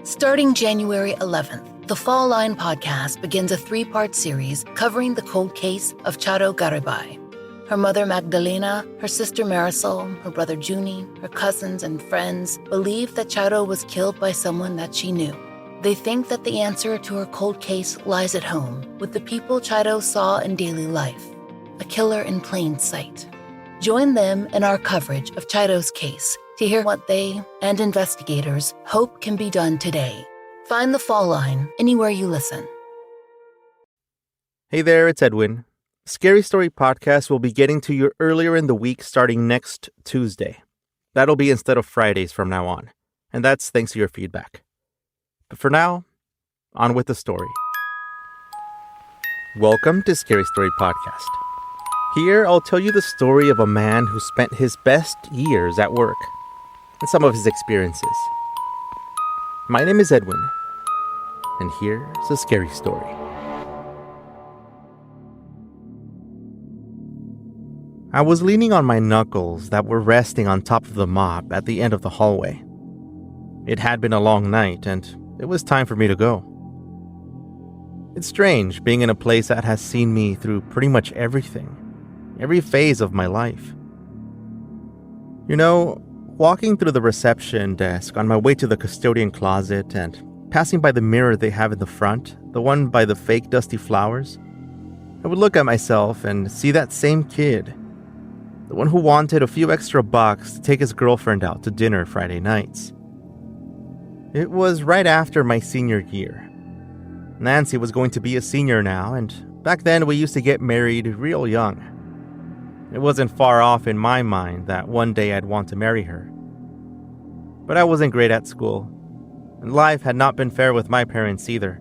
Starting January 11th, the Fall Line podcast begins a 3-part series covering the cold case of Charo Garibay. Her mother Magdalena, her sister Marisol, her brother Junie, her cousins and friends believe that Charo was killed by someone that she knew. They think that the answer to her cold case lies at home with the people Charo saw in daily life, a killer in plain sight. Join them in our coverage of Charo's case to hear what they and investigators hope can be done today. Find the Fall Line anywhere you listen. Hey there, it's Edwin. Scary Story Podcast will be getting to you earlier in the week starting next Tuesday. That'll be instead of Fridays from now on. And that's thanks to your feedback. But for now, on with the story. Welcome to Scary Story Podcast. Here, I'll tell you the story of a man who spent his best years at work and some of his experiences. My name is Edwin, and here's a scary story. I was leaning on my knuckles that were resting on top of the mop at the end of the hallway. It had been a long night, and it was time for me to go. It's strange being in a place that has seen me through pretty much everything, every phase of my life. You know, walking through the reception desk on my way to the custodian closet and passing by the mirror they have in the front, the one by the fake dusty flowers, I would look at myself and see that same kid, the one who wanted a few extra bucks to take his girlfriend out to dinner Friday nights. It was right after my senior year. Nancy was going to be a senior now, and back then we used to get married real young. It wasn't far off in my mind that one day I'd want to marry her. But I wasn't great at school, and life had not been fair with my parents either.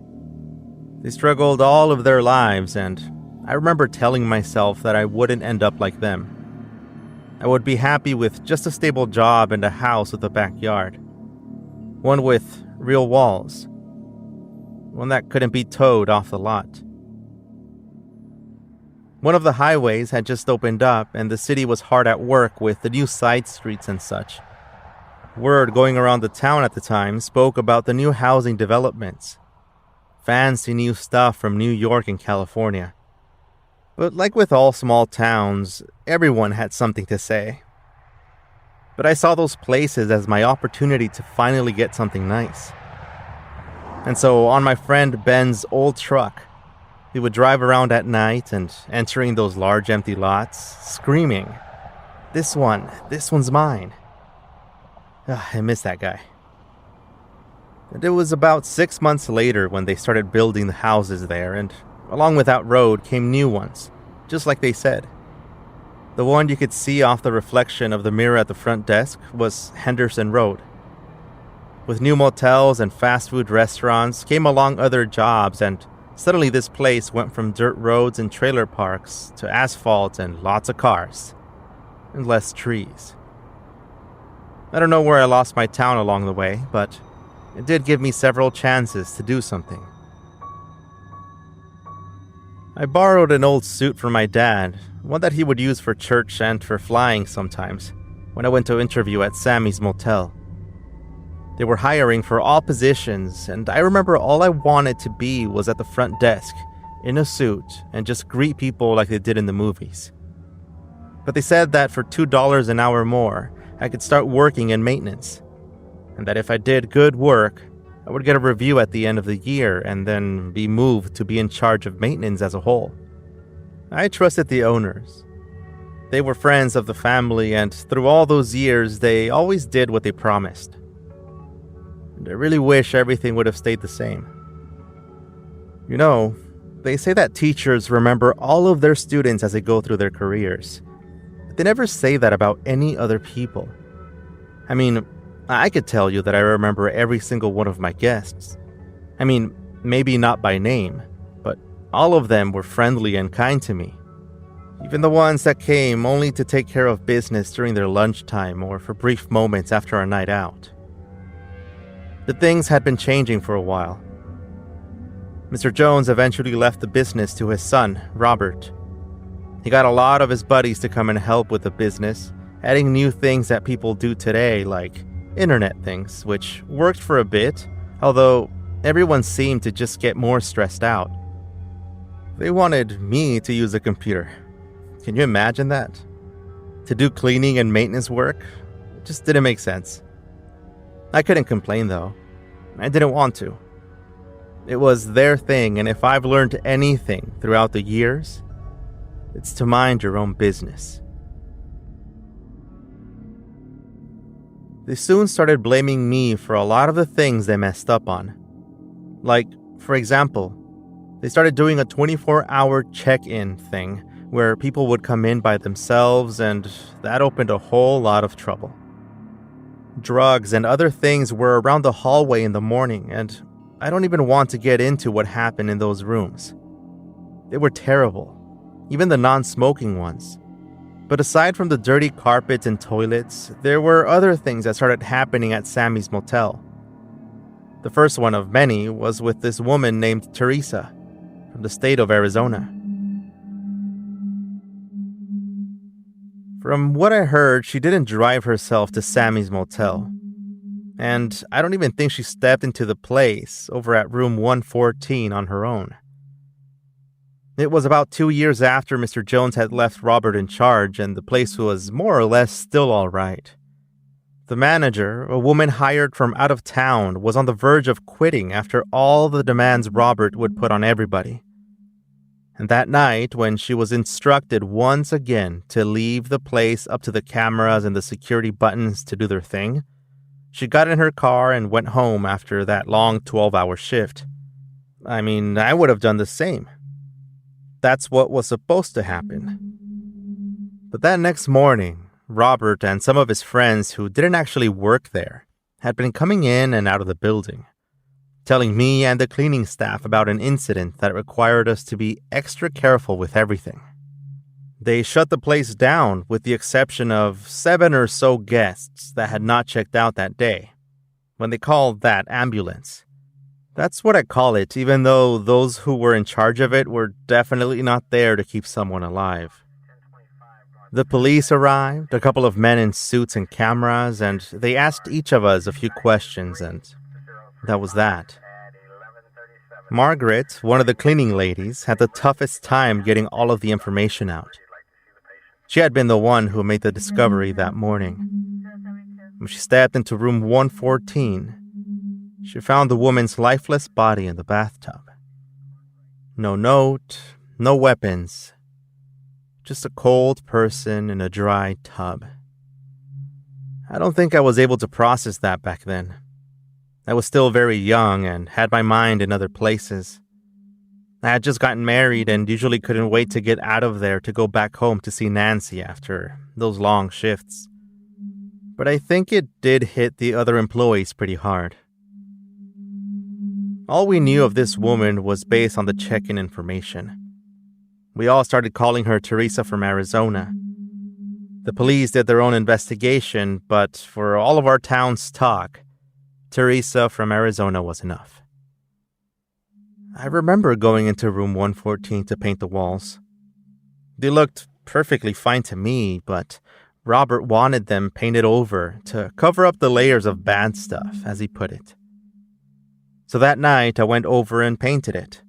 They struggled all of their lives, and I remember telling myself that I wouldn't end up like them. I would be happy with just a stable job and a house with a backyard. One with real walls. One that couldn't be towed off the lot. One of the highways had just opened up, and the city was hard at work with the new side streets and such. Word going around the town at the time spoke about the new housing developments. Fancy new stuff from New York and California. But like with all small towns, everyone had something to say. But I saw those places as my opportunity to finally get something nice. And so on my friend Ben's old truck, he would drive around at night and entering those large empty lots, screaming, this one's mine." I miss that guy. And it was about 6 months later when they started building the houses there, and along with that road came new ones, just like they said. The one you could see off the reflection of the mirror at the front desk was Henderson Road. With new motels and fast food restaurants came along other jobs, and suddenly this place went from dirt roads and trailer parks to asphalt and lots of cars. And less trees. I don't know where I lost my town along the way, but it did give me several chances to do something. I borrowed an old suit from my dad, one that he would use for church and for flying sometimes, when I went to interview at Sammy's motel. They were hiring for all positions, and I remember all I wanted to be was at the front desk, in a suit, and just greet people like they did in the movies. But they said that for $2 an hour more, I could start working in maintenance, and that if I did good work, I would get a review at the end of the year and then be moved to be in charge of maintenance as a whole. I trusted the owners. They were friends of the family, and through all those years, they always did what they promised. And I really wish everything would have stayed the same. You know, they say that teachers remember all of their students as they go through their careers. But they never say that about any other people. I mean, I could tell you that I remember every single one of my guests. I mean, maybe not by name, but all of them were friendly and kind to me. Even the ones that came only to take care of business during their lunchtime or for brief moments after a night out. But things had been changing for a while. Mr. Jones eventually left the business to his son, Robert. He got a lot of his buddies to come and help with the business, adding new things that people do today, like internet things, which worked for a bit, Although everyone seemed to just get more stressed out. They wanted me to use the computer. Can you imagine that? To do cleaning and maintenance work? It just didn't make sense. I couldn't complain though. I didn't want to. It was their thing, and if I've learned anything throughout the years, it's to mind your own business. They soon started blaming me for a lot of the things they messed up on. Like, for example, they started doing a 24-hour check-in thing where people would come in by themselves, and that opened a whole lot of trouble. Drugs and other things were around the hallway in the morning, and I don't even want to get into what happened in those rooms. They were terrible, even the non-smoking ones. But aside from the dirty carpets and toilets, there were other things that started happening at Sammy's motel. The first one of many was with this woman named Teresa from the state of Arizona. From what I heard, she didn't drive herself to Sammy's motel. And I don't even think she stepped into the place over at room 114 on her own. It was about 2 years after Mr. Jones had left Robert in charge, and the place was more or less still all right. The manager, a woman hired from out of town, was on the verge of quitting after all the demands Robert would put on everybody. And that night, when she was instructed once again to leave the place up to the cameras and the security buttons to do their thing, she got in her car and went home after that long 12-hour shift. I mean, I would have done the same. That's what was supposed to happen. But that next morning, Robert and some of his friends who didn't actually work there had been coming in and out of the building, telling me and the cleaning staff about an incident that required us to be extra careful with everything. They shut the place down with the exception of 7 or so guests that had not checked out that day, when they called that ambulance. That's what I call it, even though those who were in charge of it were definitely not there to keep someone alive. The police arrived, a couple of men in suits and cameras, and they asked each of us a few questions, and that was that. Margaret, one of the cleaning ladies, had the toughest time getting all of the information out. She had been the one who made the discovery that morning. When she stepped into room 114, she found the woman's lifeless body in the bathtub. No note, no weapons, just a cold person in a dry tub. I don't think I was able to process that back then. I was still very young and had my mind in other places. I had just gotten married and usually couldn't wait to get out of there to go back home to see Nancy after those long shifts. But I think it did hit the other employees pretty hard. All we knew of this woman was based on the check-in information. We all started calling her Teresa from Arizona. The police did their own investigation, but for all of our town's talk, Teresa from Arizona was enough. I remember going into room 114 to paint the walls. They looked perfectly fine to me, but Robert wanted them painted over to cover up the layers of bad stuff, as he put it. So that night, I went over and painted it.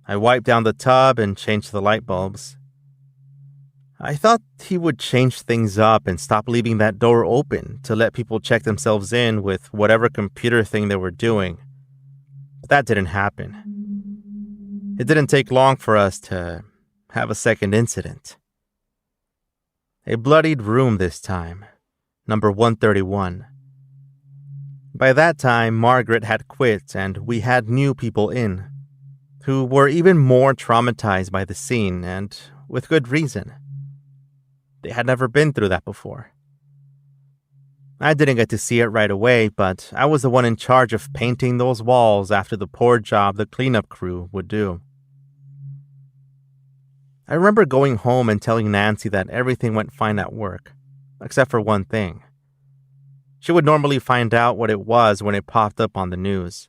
I wiped down the tub and changed the light bulbs. I thought he would change things up and stop leaving that door open to let people check themselves in with whatever computer thing they were doing. But that didn't happen. It didn't take long for us to have a second incident. A bloodied room this time, number 131. By that time, Margaret had quit and we had new people in, who were even more traumatized by the scene, and with good reason. They had never been through that before. I didn't get to see it right away, but I was the one in charge of painting those walls after the poor job the cleanup crew would do. I remember going home and telling Nancy that everything went fine at work, except for one thing. She would normally find out what it was when it popped up on the news.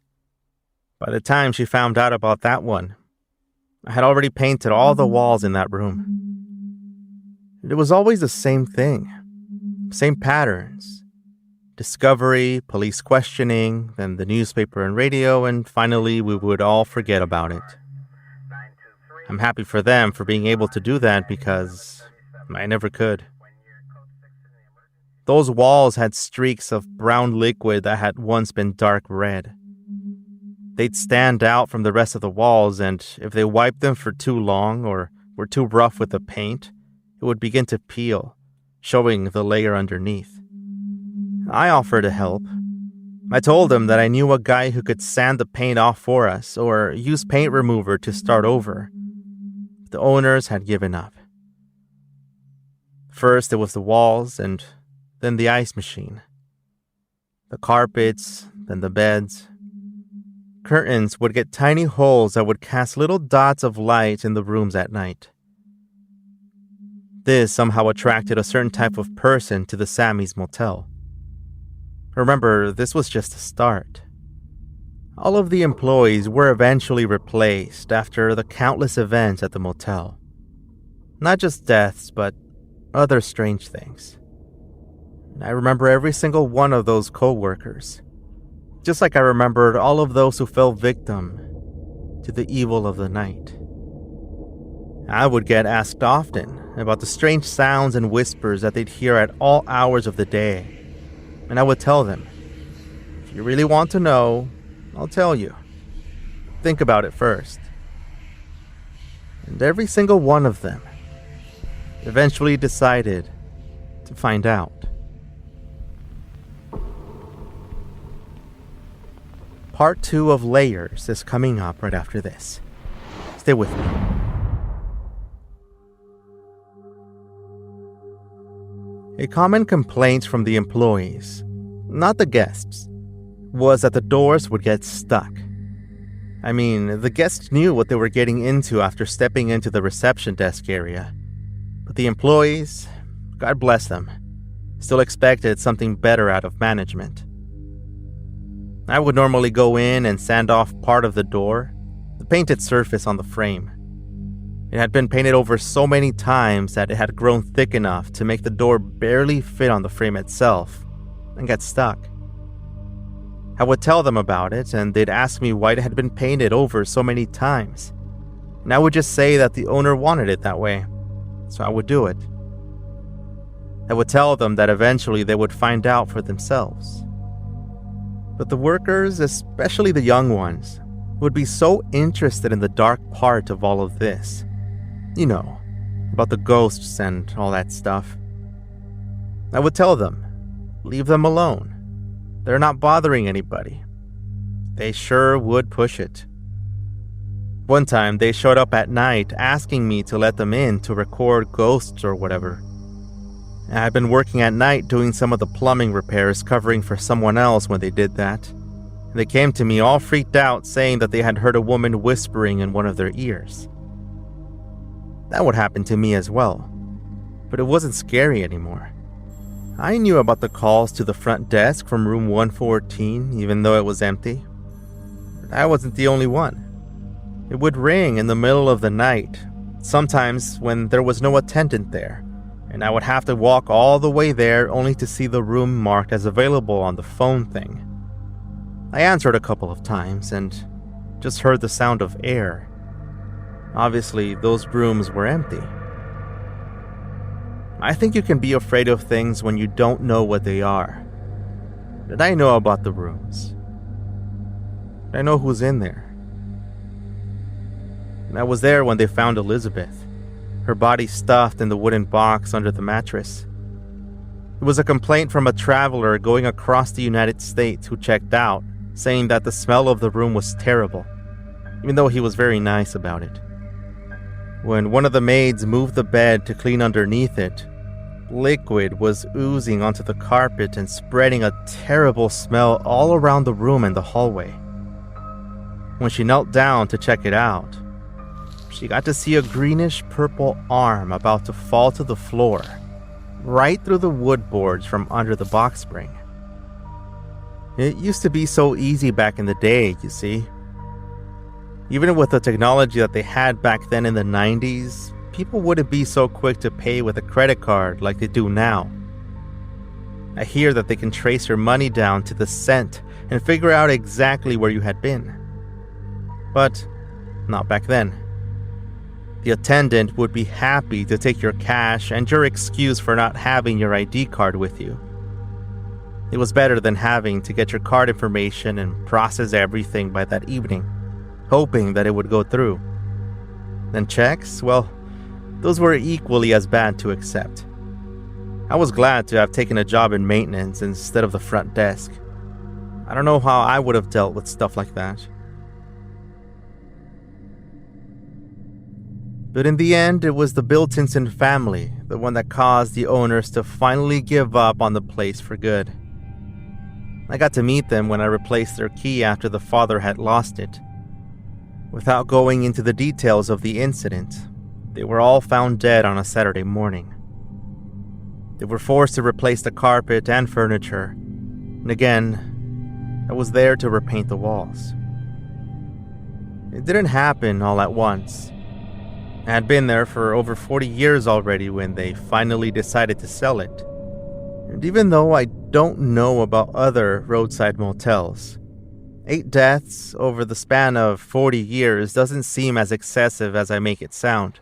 By the time she found out about that one, I had already painted all the walls in that room. It was always the same thing, same patterns, Discovery, police questioning, then the newspaper and radio, and finally we would all forget about it. I'm happy for them for being able to do that because I never could. Those walls had streaks of brown liquid that had once been dark red. They'd stand out from the rest of the walls, and if they wiped them for too long or were too rough with the paint, it would begin to peel, showing the layer underneath. I offered to help. I told them that I knew a guy who could sand the paint off for us or use paint remover to start over. The owners had given up. First it was the walls, and then the ice machine. The carpets, then the beds. Curtains would get tiny holes that would cast little dots of light in the rooms at night. This somehow attracted a certain type of person to the Sammy's motel. Remember, this was just a start. All of the employees were eventually replaced after the countless events at the motel. Not just deaths, but other strange things. And I remember every single one of those co-workers, just like I remembered all of those who fell victim to the evil of the night. I would get asked often about the strange sounds and whispers that they'd hear at all hours of the day, and I would tell them, if you really want to know, I'll tell you. Think about it first. And every single one of them eventually decided to find out. Part 2 of Layers is coming up right after this. Stay with me. A common complaint from the employees, not the guests, was that the doors would get stuck. I mean, the guests knew what they were getting into after stepping into the reception desk area. But the employees, God bless them, still expected something better out of management. I would normally go in and sand off part of the door, the painted surface on the frame. It had been painted over so many times that it had grown thick enough to make the door barely fit on the frame itself and get stuck. I would tell them about it, and they'd ask me why it had been painted over so many times. And I would just say that the owner wanted it that way, so I would do it. I would tell them that eventually they would find out for themselves. But the workers, especially the young ones, would be so interested in the dark part of all of this. You know, about the ghosts and all that stuff. I would tell them, leave them alone. They're not bothering anybody. They sure would push it. One time, they showed up at night asking me to let them in to record ghosts or whatever. I'd been working at night doing some of the plumbing repairs, covering for someone else when they did that. They came to me all freaked out, saying that they had heard a woman whispering in one of their ears. That would happen to me as well, but it wasn't scary anymore. I knew about the calls to the front desk from room 114, even though it was empty. But I wasn't the only one. It would ring in the middle of the night, sometimes when there was no attendant there, and I would have to walk all the way there only to see the room marked as available on the phone thing. I answered a couple of times and just heard the sound of air. Obviously, those rooms were empty. I think you can be afraid of things when you don't know what they are. But I know about the rooms. I know who's in there. And I was there when they found Elizabeth, her body stuffed in the wooden box under the mattress. It was a complaint from a traveler going across the United States who checked out, saying that the smell of the room was terrible, even though he was very nice about it. When one of the maids moved the bed to clean underneath it, liquid was oozing onto the carpet and spreading a terrible smell all around the room and the hallway. When she knelt down to check it out, she got to see a greenish-purple arm about to fall to the floor, right through the wood boards from under the box spring. It used to be so easy back in the day, you see. Even with the technology that they had back then in the 90s, people wouldn't be so quick to pay with a credit card like they do now. I hear that they can trace your money down to the cent and figure out exactly where you had been. But not back then. The attendant would be happy to take your cash and your excuse for not having your ID card with you. It was better than having to get your card information and process everything by that evening, hoping that it would go through. And checks, well, those were equally as bad to accept. I was glad to have taken a job in maintenance instead of the front desk. I don't know how I would have dealt with stuff like that. But in the end, it was the Biltonson family, the one that caused the owners to finally give up on the place for good. I got to meet them when I replaced their key after the father had lost it. Without going into the details of the incident, they were all found dead on a Saturday morning. They were forced to replace the carpet and furniture, and again, I was there to repaint the walls. It didn't happen all at once. I had been there for over 40 years already when they finally decided to sell it. And even though I don't know about other roadside motels, 8 deaths over the span of 40 years doesn't seem as excessive as I make it sound.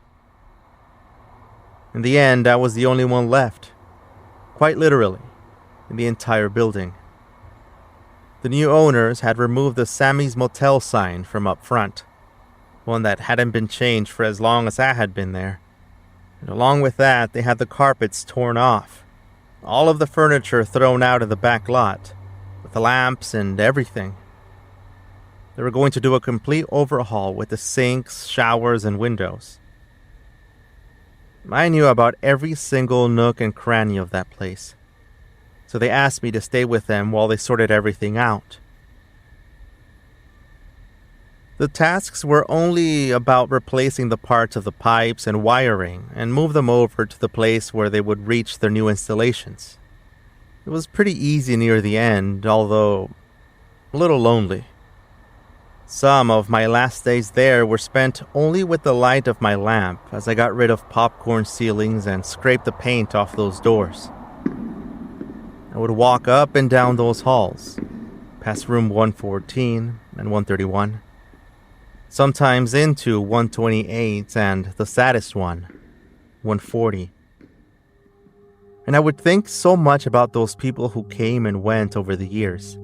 In the end, I was the only one left, quite literally, in the entire building. The new owners had removed the Sammy's Motel sign from up front, one that hadn't been changed for as long as I had been there. And along with that, they had the carpets torn off, all of the furniture thrown out in the back lot, with the lamps and everything. They were going to do a complete overhaul with the sinks, showers, and windows. I knew about every single nook and cranny of that place, so they asked me to stay with them while they sorted everything out. The tasks were only about replacing the parts of the pipes and wiring and move them over to the place where they would reach their new installations. It was pretty easy near the end, although a little lonely. Some of my last days there were spent only with the light of my lamp as I got rid of popcorn ceilings and scraped the paint off those doors. I would walk up and down those halls, past room 114 and 131, sometimes into 128 and the saddest one, 140. And I would think so much about those people who came and went over the years.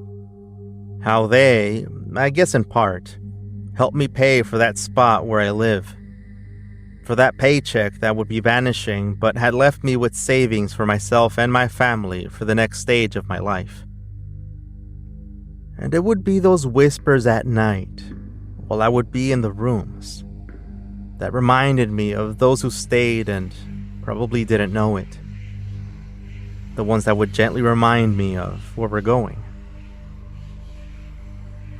How they, I guess in part, helped me pay for that spot where I live. For that paycheck that would be vanishing but had left me with savings for myself and my family for the next stage of my life. And it would be those whispers at night, while I would be in the rooms, that reminded me of those who stayed and probably didn't know it. The ones that would gently remind me of where we're going.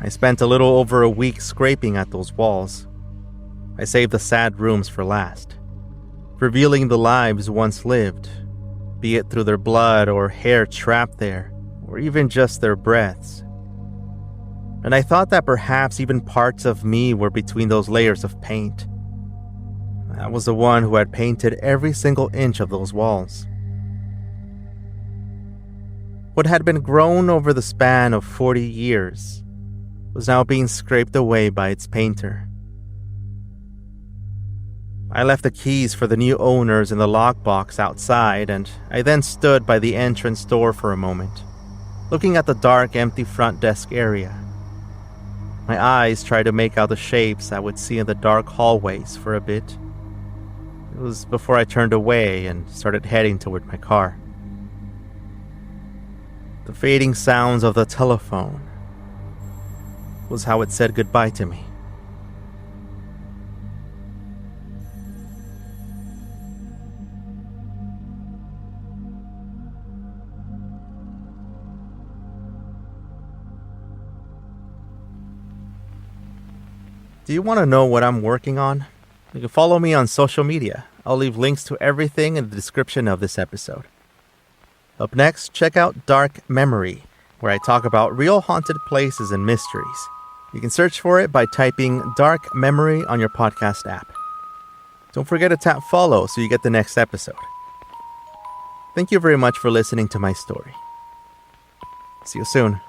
I spent a little over a week scraping at those walls. I saved the sad rooms for last, revealing the lives once lived, be it through their blood or hair trapped there, or even just their breaths. And I thought that perhaps even parts of me were between those layers of paint. I was the one who had painted every single inch of those walls. What had been grown over the span of 40 years was now being scraped away by its painter. I left the keys for the new owners in the lockbox outside, and I then stood by the entrance door for a moment, looking at the dark, empty front desk area. My eyes tried to make out the shapes I would see in the dark hallways for a bit. It was before I turned away and started heading toward my car. The fading sounds of the telephone was how it said goodbye to me. Do you want to know what I'm working on? You can follow me on social media. I'll leave links to everything in the description of this episode. Up next, check out Dark Memory, where I talk about real haunted places and mysteries. You can search for it by typing Dark Memory on your podcast app. Don't forget to tap follow so you get the next episode. Thank you very much for listening to my story. See you soon.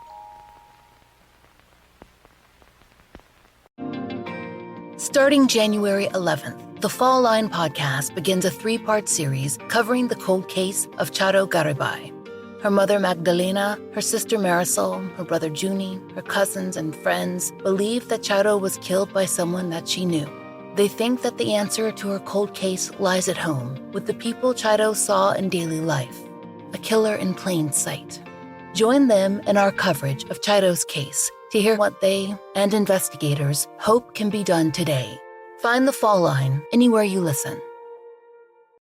Starting January 11th, the Fall Line podcast begins a 3-part series covering the cold case of Charo Garibay. Her mother Magdalena, her sister Marisol, her brother Junie, her cousins and friends believe that Charo was killed by someone that she knew. They think that the answer to her cold case lies at home, with the people Charo saw in daily life. A killer in plain sight. Join them in our coverage of Charo's case to hear what they and investigators hope can be done today. Find the Fall Line anywhere you listen.